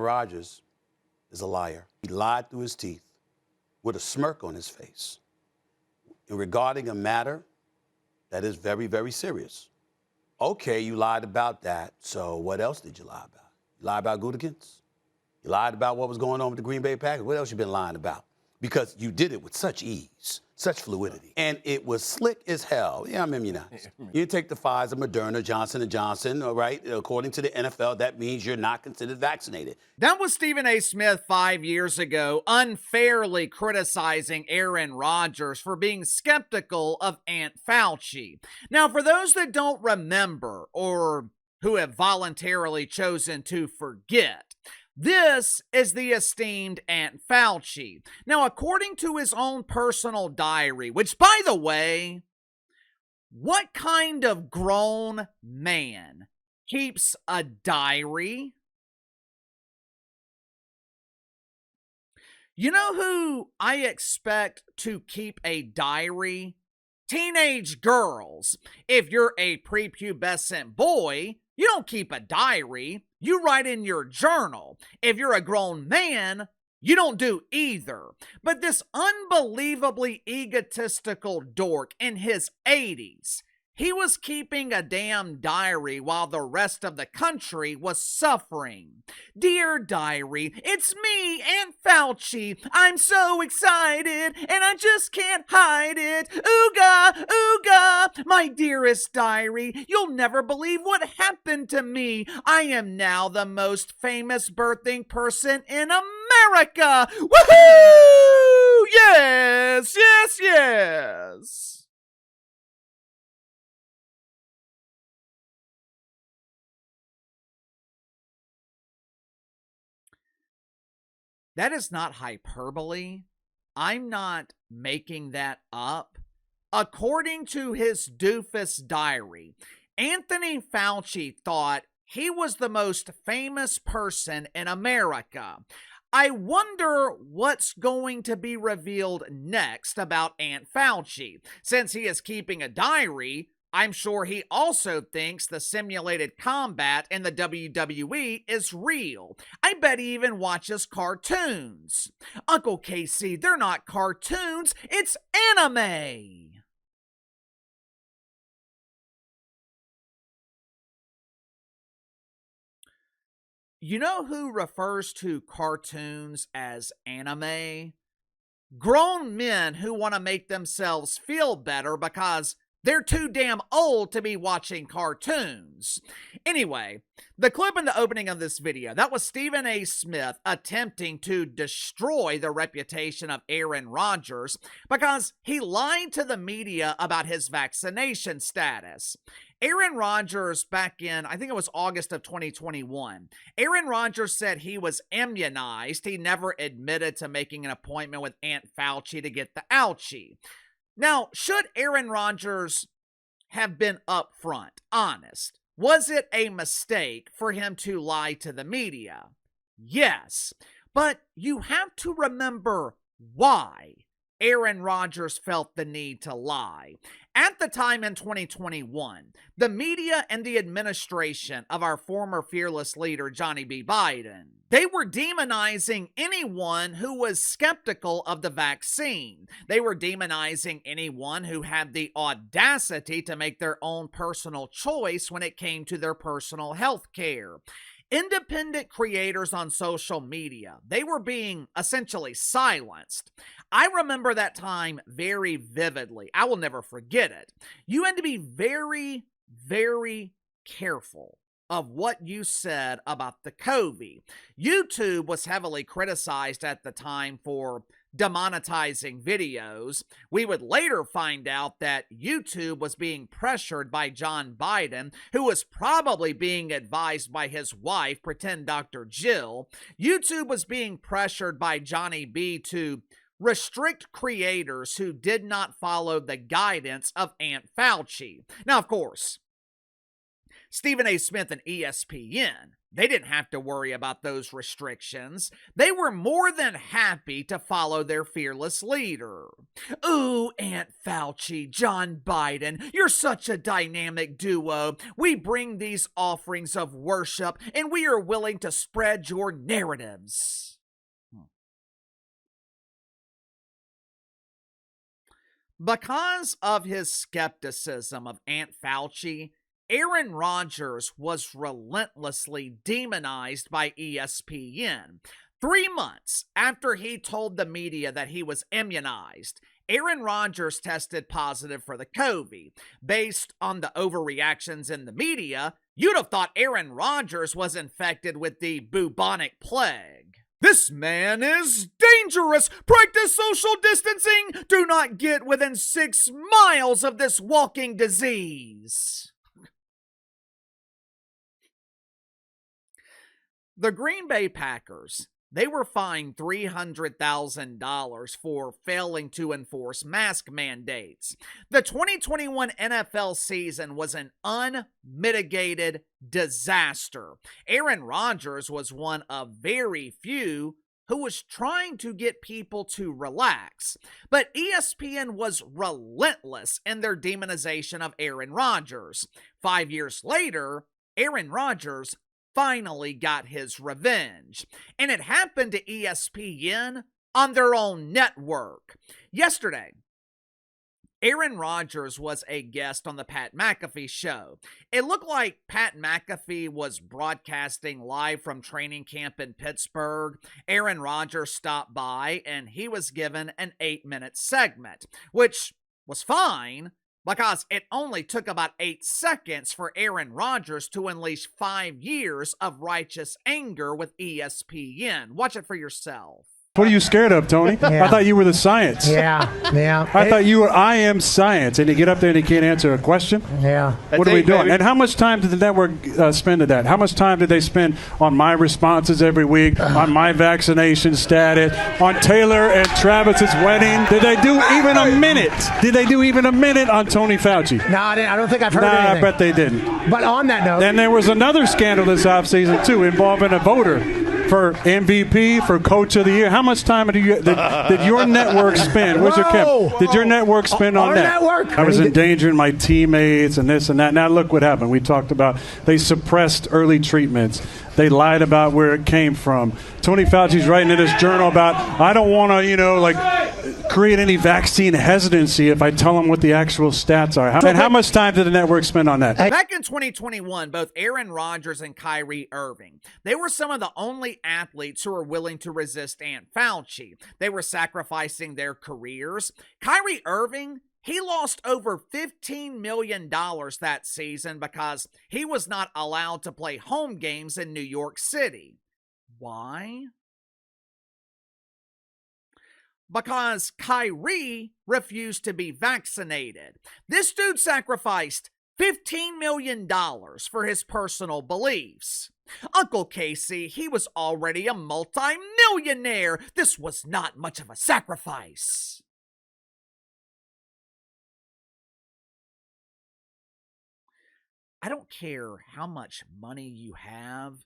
Rodgers is a liar. He lied through his teeth with a smirk on his face regarding a matter that is very, very serious. Okay, you lied about that, so what else did you lie about? You lied about Gutekunst. You lied about what was going on with the Green Bay Packers. What else you been lying about? Because you did it with such ease, such fluidity. And it was slick as hell. Yeah, I'm immunized. You take the Pfizer, Moderna, Johnson & Johnson, all right? According to the NFL, that means you're not considered vaccinated. That was Stephen A. Smith 5 years ago, unfairly criticizing Aaron Rodgers for being skeptical of Aunt Fauci. Now, for those that don't remember or who have voluntarily chosen to forget, this is the esteemed Aunt Fauci. Now, according to his own personal diary, which, by the way, what kind of grown man keeps a diary? You know who I expect to keep a diary? Teenage girls. If you're a prepubescent boy, you don't keep a diary. You write in your journal. If you're a grown man, you don't do either. But this unbelievably egotistical dork in his 80s, he was keeping a damn diary while the rest of the country was suffering. Dear diary, it's me, Aunt Fauci. I'm so excited, and I just can't hide it. Ooga, ooga, my dearest diary. You'll never believe what happened to me. I am now the most famous birthing person in America. Woohoo! Yes, yes, yes. That is not hyperbole. I'm not making that up. According to his doofus diary, Anthony Fauci thought he was the most famous person in America. I wonder what's going to be revealed next about Aunt Fauci. Since he is keeping a diary, I'm sure he also thinks the simulated combat in the WWE is real. I bet he even watches cartoons. Uncle Casey, they're not cartoons, it's anime. You know who refers to cartoons as anime? Grown men who want to make themselves feel better because they're too damn old to be watching cartoons. Anyway, the clip in the opening of this video, that was Stephen A. Smith attempting to destroy the reputation of Aaron Rodgers because he lied to the media about his vaccination status. Aaron Rodgers, back in, I think it was August of 2021, Aaron Rodgers said he was immunized. He never admitted to making an appointment with Aunt Fauci to get the ouchie. Now, should Aaron Rodgers have been upfront, honest? Was it a mistake for him to lie to the media? Yes, but you have to remember why Aaron Rodgers felt the need to lie. At the time in 2021, the media and the administration of our former fearless leader, Johnny B. Biden, they were demonizing anyone who was skeptical of the vaccine. They were demonizing anyone who had the audacity to make their own personal choice when it came to their personal health care. Independent creators on social media, they were being essentially silenced. I remember that time very vividly. I will never forget it. You had to be very, very careful of what you said about the COVID. YouTube was heavily criticized at the time for demonetizing videos. We would later find out that YouTube was being pressured by John Biden, who was probably being advised by his wife, pretend Dr. Jill. YouTube was being pressured by Johnny B to restrict creators who did not follow the guidance of Aunt Fauci. Now, of course, Stephen A. Smith and ESPN, they didn't have to worry about those restrictions. They were more than happy to follow their fearless leader. Ooh, Aunt Fauci, John Biden, you're such a dynamic duo. We bring these offerings of worship, and we are willing to spread your narratives. Because of his skepticism of Aunt Fauci, Aaron Rodgers was relentlessly demonized by ESPN. 3 months after he told the media that he was immunized, Aaron Rodgers tested positive for the COVID. Based on the overreactions in the media, you'd have thought Aaron Rodgers was infected with the bubonic plague. This man is dangerous. Practice social distancing. Do not get within 6 miles of this walking disease. The Green Bay Packers, they were fined $300,000 for failing to enforce mask mandates. The 2021 NFL season was an unmitigated disaster. Aaron Rodgers was one of very few who was trying to get people to relax. But ESPN was relentless in their demonization of Aaron Rodgers. 5 years later, Aaron Rodgers finally got his revenge. And it happened to ESPN on their own network. Yesterday, Aaron Rodgers was a guest on the Pat McAfee Show. It looked like Pat McAfee was broadcasting live from training camp in Pittsburgh. Aaron Rodgers stopped by and he was given an 8-minute segment, which was fine, because it only took about 8 seconds for Aaron Rodgers to unleash 5 years of righteous anger with ESPN. Watch it for yourself. What are you scared of, Tony? Yeah. I thought you were the science. Yeah. I thought you were I am science, and you get up there and you can't answer a question? Yeah. What are we doing? Baby. And how much time did the network spend at that? How much time did they spend on my responses every week, on my vaccination status, on Taylor and Travis's wedding? Did they do even a minute? Did they do even a minute on Tony Fauci? No, I don't think I've heard anything. I bet they didn't. But on that note. And there was another scandal this offseason, too, involving a voter for MVP, for Coach of the Year. How much time did your network spend? Where's your cap? Did your network spend on that? Network? I was endangering my teammates and this and that. Now look what happened. We talked about they suppressed early treatments. They lied about where it came from. Tony Fauci's writing in his journal about, I don't want to, create any vaccine hesitancy if I tell them what the actual stats are. And how much time did the network spend on that? Back in 2021, both Aaron Rodgers and Kyrie Irving, they were some of the only athletes who were willing to resist Aunt Fauci. They were sacrificing their careers. Kyrie Irving, he lost over $15 million that season because he was not allowed to play home games in New York City. Why? Because Kyrie refused to be vaccinated. This dude sacrificed $15 million for his personal beliefs. Uncle Casey, he was already a multi-millionaire. This was not much of a sacrifice. I don't care how much money you have.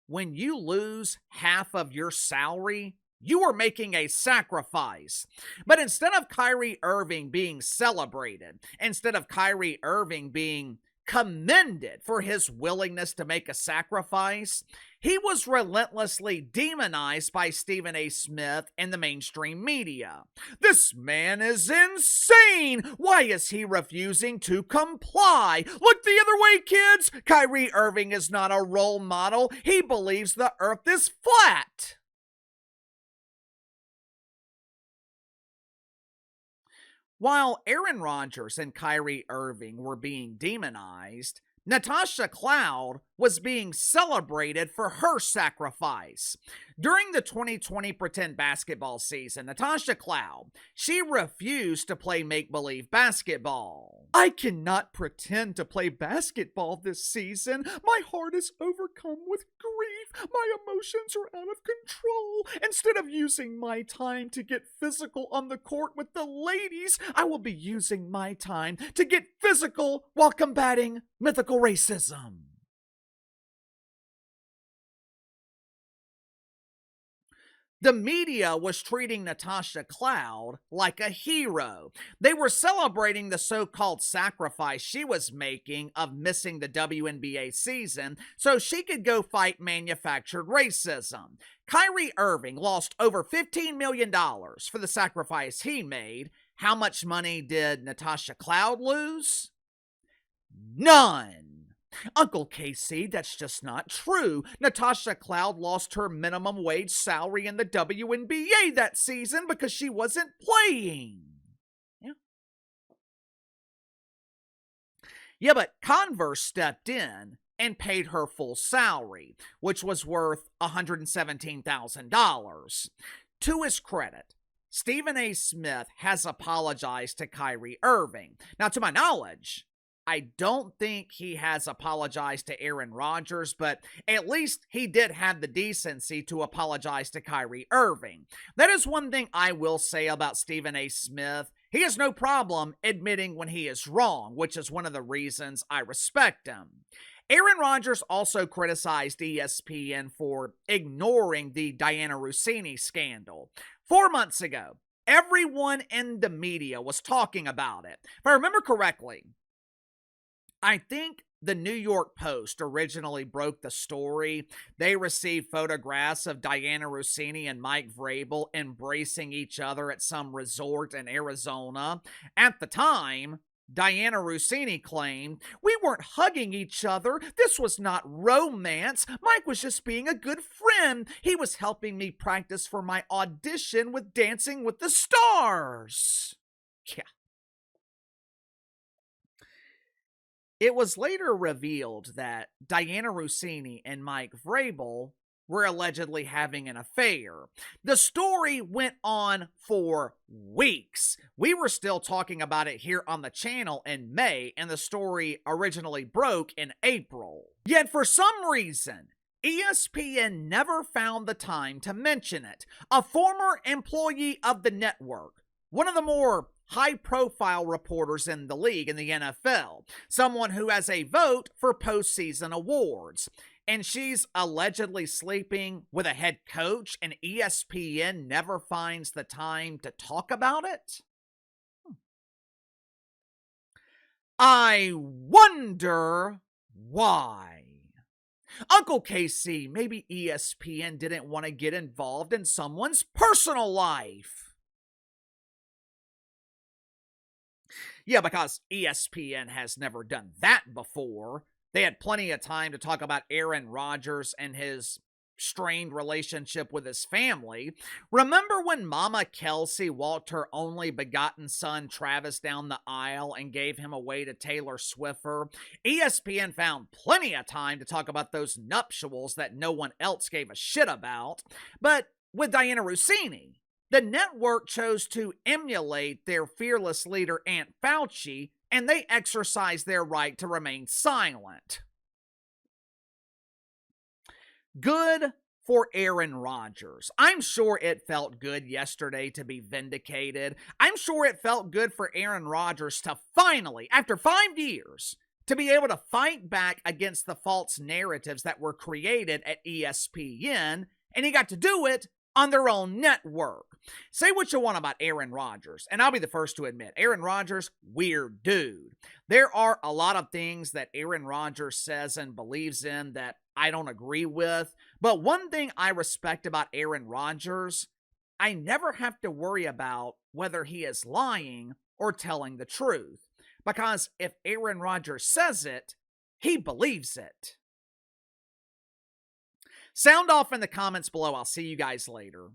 When you lose half of your salary, you are making a sacrifice. But instead of Kyrie Irving being celebrated, instead of Kyrie Irving being commended for his willingness to make a sacrifice, he was relentlessly demonized by Stephen A. Smith and the mainstream media. This man is insane! Why is he refusing to comply? Look the other way, kids! Kyrie Irving is not a role model. He believes the earth is flat. While Aaron Rodgers and Kyrie Irving were being demonized, Natasha Cloud was being celebrated for her sacrifice. During the 2020 pretend basketball season, Natasha Cloud, she refused to play make-believe basketball. I cannot pretend to play basketball this season. My heart is overcome with grief. My emotions are out of control. Instead of using my time to get physical on the court with the ladies, I will be using my time to get physical while combating mythical racism. The media was treating Natasha Cloud like a hero. They were celebrating the so-called sacrifice she was making of missing the WNBA season so she could go fight manufactured racism. Kyrie Irving lost over $15 million for the sacrifice he made. How much money did Natasha Cloud lose? None. Uncle Casey, that's just not true. Natasha Cloud lost her minimum wage salary in the WNBA that season because she wasn't playing. Yeah, but Converse stepped in and paid her full salary, which was worth $117,000. To his credit, Stephen A. Smith has apologized to Kyrie Irving. Now, to my knowledge, I don't think he has apologized to Aaron Rodgers, but at least he did have the decency to apologize to Kyrie Irving. That is one thing I will say about Stephen A. Smith. He has no problem admitting when he is wrong, which is one of the reasons I respect him. Aaron Rodgers also criticized ESPN for ignoring the Diana Russini scandal. 4 months ago, everyone in the media was talking about it. If I remember correctly, I think the New York Post originally broke the story. They received photographs of Diana Russini and Mike Vrabel embracing each other at some resort in Arizona. At the time, Diana Russini claimed, "We weren't hugging each other. This was not romance. Mike was just being a good friend. He was helping me practice for my audition with Dancing with the Stars." Yeah. It was later revealed that Diana Russini and Mike Vrabel were allegedly having an affair. The story went on for weeks. We were still talking about it here on the channel in May, and the story originally broke in April. Yet for some reason, ESPN never found the time to mention it. A former employee of the network, one of the more high-profile reporters in the league, in the NFL, someone who has a vote for postseason awards, and she's allegedly sleeping with a head coach, and ESPN never finds the time to talk about it? I wonder why. Uncle Casey, maybe ESPN didn't want to get involved in someone's personal life. Yeah, because ESPN has never done that before. They had plenty of time to talk about Aaron Rodgers and his strained relationship with his family. Remember when Mama Kelsey walked her only begotten son Travis down the aisle and gave him away to Taylor Swift? ESPN found plenty of time to talk about those nuptials that no one else gave a shit about. But with Diana Russini, the network chose to emulate their fearless leader, Aunt Fauci, and they exercised their right to remain silent. Good for Aaron Rodgers. I'm sure it felt good yesterday to be vindicated. I'm sure it felt good for Aaron Rodgers to finally, after 5 years, to be able to fight back against the false narratives that were created at ESPN, and he got to do it on their own network. Say what you want about Aaron Rodgers, and I'll be the first to admit, Aaron Rodgers, weird dude. There are a lot of things that Aaron Rodgers says and believes in that I don't agree with, but one thing I respect about Aaron Rodgers, I never have to worry about whether he is lying or telling the truth, because if Aaron Rodgers says it, he believes it. Sound off in the comments below. I'll see you guys later.